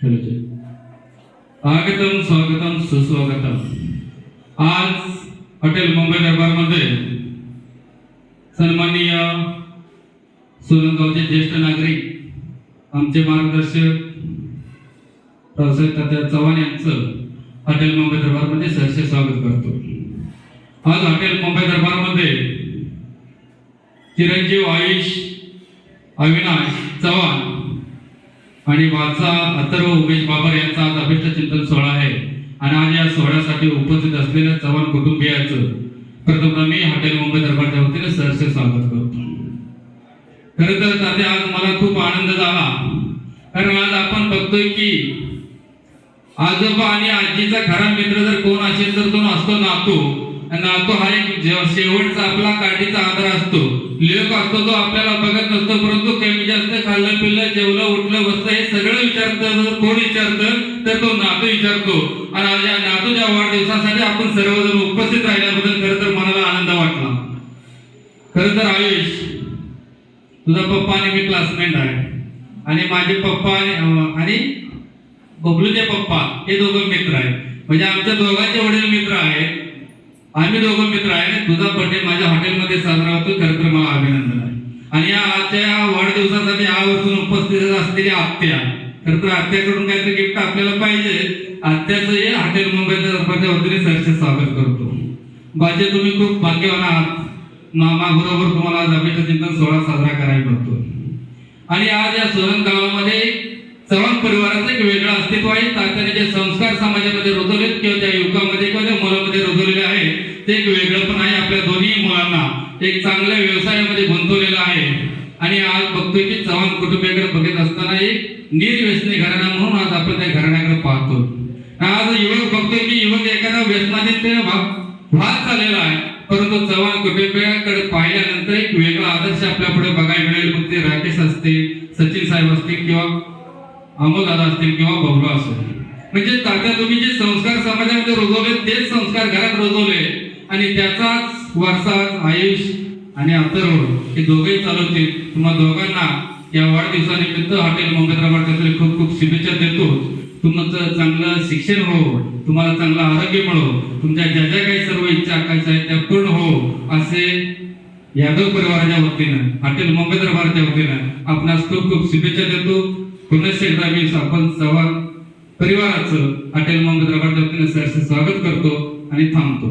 स्वागतम स्वागतम सुस्वागतम। आज हॉटेल मुंबई दरबार मध्ये सन्माननीय सोनगावचे ज्येष्ठ नागरिक आमचे मार्गदर्शक रावसाहेब तात्या चव्हाण यांचं हॉटेल मुंबई दरबार मध्ये सहर्ष स्वागत करतो। आज हॉटेल मुंबई दरबार मध्ये चिरंजीव आयुष अविनाश चव्हाण आणि वाचा अथर्व उमेश बाबर यांचा आज अभिष्ट चिंतन सोहळा आहे आणि आज या सोहळ्यासाठी उपस्थित असलेल्या चव्हाण कुटुंबियांचं प्रथम मी हॉटेल मुंबई दरबारच्या वतीने सहर्ष स्वागत करतो। खरं तर तात्या आज मला खूप आनंद झाला, कारण आज आपण बघतोय की आजोबा आणि आजीचा खरा मित्र जर कोण असेल तर तो असतो नातू। नातू हा एक शेवटचा आपला काठीचा आधार असतो। लेक असतो तो आपल्याला बघत नसतो, परंतु कमी जास्त खाल्लं पिल्लं जेवलं उठलं बसलं हे सगळं विचारतं। कोण विचारतं तर तो नातू विचारतो। आणि आज या नातूच्या वाढदिवसासाठी आपण सर्वजण उपस्थित राहिल्याबद्दल खरं तर मनाला आनंद वाटला। खरं तर आयुष, तुझा पप्पा आणि मी क्लासमेट आहे आणि माझे पप्पा आणि बबलूचे पप्पा हे दोघं मित्र आहेत, म्हणजे आमच्या दोघांचे वडील मित्र आहेत, आम्ही दोघं मित्र आहे। तुझा बर्थडे माझ्या हॉटेलमध्ये साजरा होतो, खरं तर मला अभिनंदन आहे। आणि या आजच्या वाढदिवसासाठी आवर्जून उपस्थित असलेली आत्या, खरं तर आत्याकडून काहीतरी गिफ्ट आपल्याला पाहिजे। आत्याचं हे हॉटेल मुंबई दरबारच्या वतीने सहर्ष स्वागत करतो। बाजे, तुम्ही खूप भाग्यवान आहात, मामा बरोबर तुम्हाला आज अभिष्ट चिंतन सोहळा साजरा करायला मिळतो। आणि आज या सोनन गावामध्ये चव्हाण परिवाराचं एक वेगळं अस्तित्व आहे। तात्याने जे संस्कार समाजामध्ये रुजवलेत किंवा त्या युगामध्ये किंवा त्या मुलामध्ये रुजवलेले आहे ते एक वेगळं पण आहे। आपल्या दोन्ही मुलांना एक चांगल्या व्यवसायामध्ये गुंतवलेलं आहे। आणि आज बघतोय की चव्हाण कुटुंबियाकडे बघत असताना एक निर्व्यसनी घराणा म्हणून आज आपण त्या घराण्याकडे पाहतो। आज युवक बघतोय की युवक एखादा व्यसनाधीन भाग चाललेला आहे, परंतु चव्हाण कुटुंबियाकडे पाहिल्यानंतर एक वेगळा आदर्श आपल्या पुढे बघायला मिळेल। मग ते राकेश असतील, सचिन साहेब असतील किंवा अमोल दादा असतील किंवा बबलू असेल, म्हणजे तात्या तुम्ही जे संस्कार समाजामध्ये रुजवले तेच संस्कार घरात रुजवले आणि त्याचाच वारसा आयुष आणि अथर्व हे दोघेही चालवतील। तुम्हा दोघांना या वाढदिवसानिमित्त हॉटेल मुंबई दरबारतर्फे खूप खूप शुभेच्छा देतो। तुमचं चांगलं शिक्षण हो, तुम्हाला चांगलं आरोग्य मिळो, तुमच्या ज्या ज्या काही सर्व इच्छा आकांक्षा आहेत त्या पूर्ण हो असे यादव परिवाराच्या वतीनं हॉटेल मुंबई दरबारच्या वतीनं आपणास खूप खूप शुभेच्छा देतो। पुन्हा एकदा मी आपण चव्हाण परिवाराचं हॉटेल मुंबई दरबारच्या वतीने सहर्ष स्वागत करतो आणि थांबतो।